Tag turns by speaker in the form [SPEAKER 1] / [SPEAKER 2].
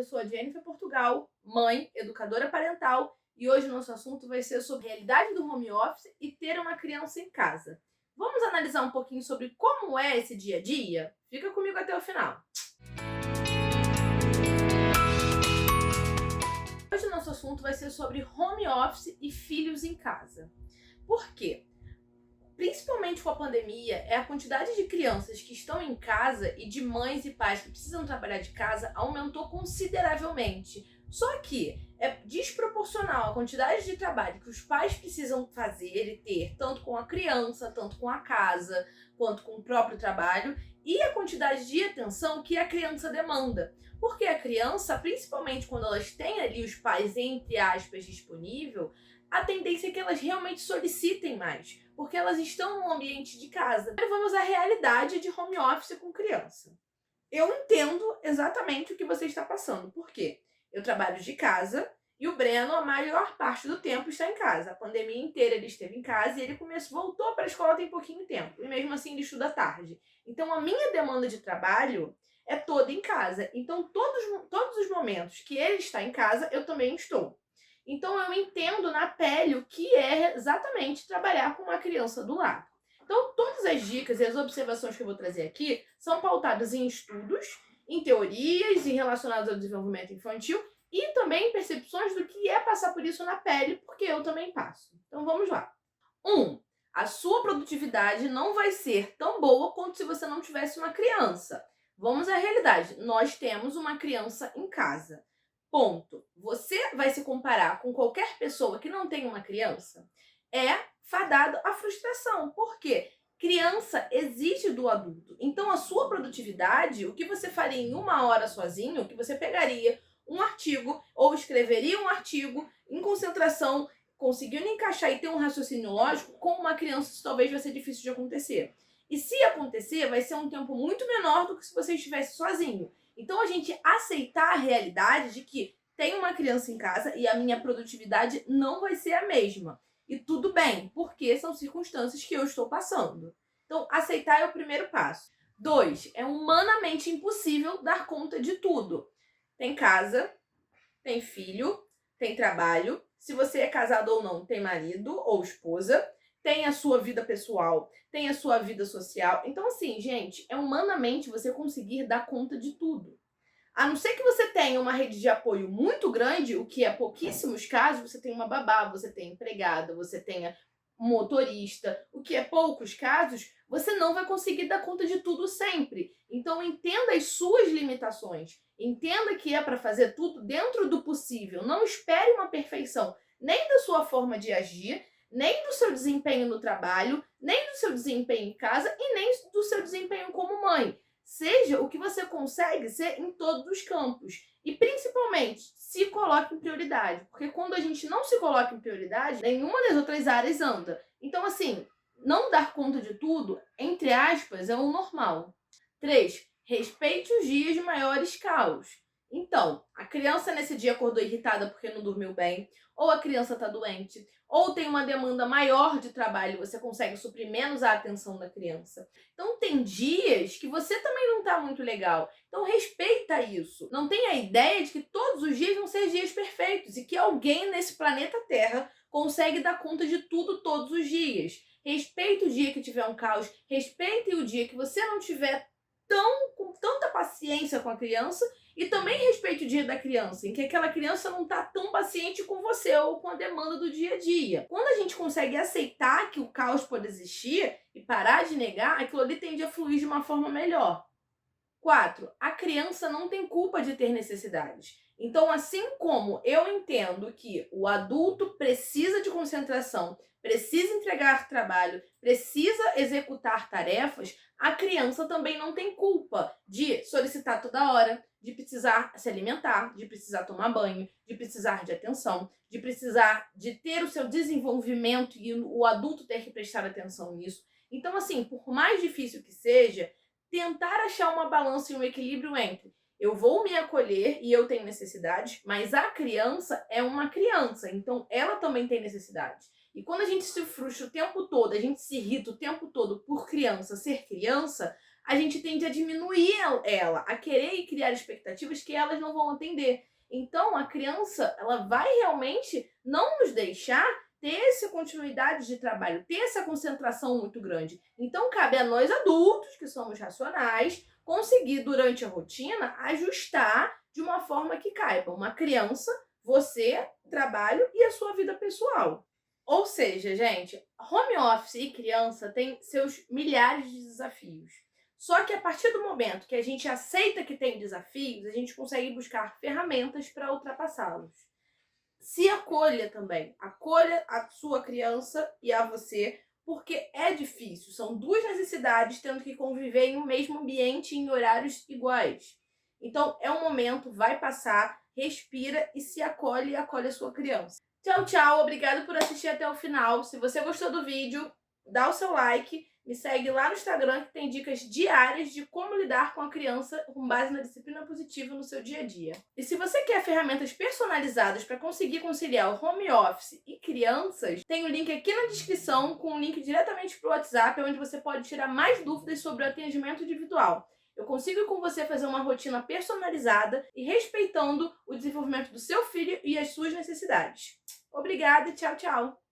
[SPEAKER 1] eu sou a Jennifer Portugal, mãe, educadora parental, e hoje o nosso assunto vai ser sobre a realidade do home office e ter uma criança em casa. Vamos analisar um pouquinho sobre como é esse dia a dia? Fica comigo até o final. Hoje o nosso assunto vai ser sobre home office e filhos em casa. Por quê? Principalmente com a pandemia, a quantidade de crianças que estão em casa e de mães e pais que precisam trabalhar de casa aumentou consideravelmente. Só que é desproporcional a quantidade de trabalho que os pais precisam fazer e ter, tanto com a criança, tanto com a casa, quanto com o próprio trabalho, e a quantidade de atenção que a criança demanda. Porque a criança, principalmente quando elas têm ali os pais, entre aspas, disponível, a tendência é que elas realmente solicitem mais, porque elas estão no ambiente de casa. Vamos à realidade de home office com criança. Eu entendo exatamente o que você está passando. Por quê? Eu trabalho de casa e o Breno, a maior parte do tempo, está em casa. A pandemia inteira ele esteve em casa e ele voltou para a escola tem pouquinho tempo. E mesmo assim ele estuda tarde. Então a minha demanda de trabalho é toda em casa. Então todos os momentos que ele está em casa, eu também estou. Então eu entendo na pele o que é exatamente trabalhar com uma criança do lado. Então todas as dicas e as observações que eu vou trazer aqui são pautadas em estudos, em teorias e relacionadas ao desenvolvimento infantil e também em percepções do que é passar por isso na pele, porque eu também passo. Então vamos lá. 1. A sua produtividade não vai ser tão boa quanto se você não tivesse uma criança. Vamos à realidade. Nós temos uma criança em casa. Ponto. Você vai se comparar com qualquer pessoa que não tem uma criança, é fadado à frustração. Por quê? Criança exige do adulto. Então, a sua produtividade, o que você faria em 1 hora sozinho, que você pegaria um artigo ou escreveria um artigo em concentração, conseguindo encaixar e ter um raciocínio lógico, com uma criança isso talvez vai ser difícil de acontecer. E se acontecer, vai ser um tempo muito menor do que se você estivesse sozinho. Então, a gente aceitar a realidade de que tem uma criança em casa e a minha produtividade não vai ser a mesma. E tudo bem, porque são circunstâncias que eu estou passando. Então, aceitar é o primeiro passo. 2, é humanamente impossível dar conta de tudo. Tem casa, tem filho, tem trabalho. Se você é casado ou não, tem marido ou esposa. Tem a sua vida pessoal, tem a sua vida social. Então, assim, gente, é humanamente você conseguir dar conta de tudo. A não ser que você tenha uma rede de apoio muito grande, o que é pouquíssimos casos, você tem uma babá, você tem empregada, você tenha um motorista, o que é poucos casos, você não vai conseguir dar conta de tudo sempre. Então, entenda as suas limitações. Entenda que é para fazer tudo dentro do possível. Não espere uma perfeição, nem da sua forma de agir, nem do seu desempenho no trabalho, nem do seu desempenho em casa e nem do seu desempenho como mãe. Seja o que você consegue ser em todos os campos. E principalmente, se coloque em prioridade. Porque quando a gente não se coloca em prioridade, nenhuma das outras áreas anda. Então, assim, não dar conta de tudo, entre aspas, é o normal. 3. Respeite os dias de maiores caos. Então, a criança nesse dia acordou irritada porque não dormiu bem, ou a criança está doente, ou tem uma demanda maior de trabalho, você consegue suprir menos a atenção da criança. Então tem dias que você também não está muito legal. Então respeita isso. Não tenha a ideia de que todos os dias vão ser dias perfeitos e que alguém nesse planeta Terra consegue dar conta de tudo todos os dias. Respeite o dia que tiver um caos, respeite o dia que você não tiver com tanta paciência com a criança e também respeite o dia da criança, em que aquela criança não está tão paciente com você ou com a demanda do dia a dia. Quando a gente consegue aceitar que o caos pode existir e parar de negar, aquilo ali tende a fluir de uma forma melhor. 4. A criança não tem culpa de ter necessidades. Então, assim como eu entendo que o adulto precisa de concentração, precisa entregar trabalho, precisa executar tarefas, a criança também não tem culpa de solicitar toda hora, de precisar se alimentar, de precisar tomar banho, de precisar de atenção, de precisar de ter o seu desenvolvimento e o adulto ter que prestar atenção nisso. Então, assim, por mais difícil que seja, tentar achar uma balança e um equilíbrio entre eu vou me acolher e eu tenho necessidades, mas a criança é uma criança, então ela também tem necessidades. E quando a gente se frustra o tempo todo, a gente se irrita o tempo todo por criança ser criança, a gente tende a diminuir ela, a querer criar expectativas que elas não vão atender. Então, a criança, ela vai realmente não nos deixar ter essa continuidade de trabalho, ter essa concentração muito grande. Então, cabe a nós adultos, que somos racionais, conseguir, durante a rotina, ajustar de uma forma que caiba uma criança, você, trabalho e a sua vida pessoal. Ou seja, gente, home office e criança tem seus milhares de desafios. Só que a partir do momento que a gente aceita que tem desafios, a gente consegue buscar ferramentas para ultrapassá-los. Se acolha também, acolha a sua criança e a você, porque é difícil, são duas necessidades tendo que conviver em um mesmo ambiente em horários iguais. Então é um momento, vai passar, respira e se acolhe e acolhe a sua criança. Tchau, tchau, obrigado por assistir até o final. Se você gostou do vídeo, dá o seu like, me segue lá no Instagram que tem dicas diárias de como lidar com a criança com base na disciplina positiva no seu dia a dia. E se você quer ferramentas personalizadas para conseguir conciliar o home office e crianças, tem o link aqui na descrição com um link diretamente para o WhatsApp, onde você pode tirar mais dúvidas sobre o atendimento individual. Eu consigo com você fazer uma rotina personalizada e respeitando o desenvolvimento do seu filho e as suas necessidades. Obrigada e tchau, tchau!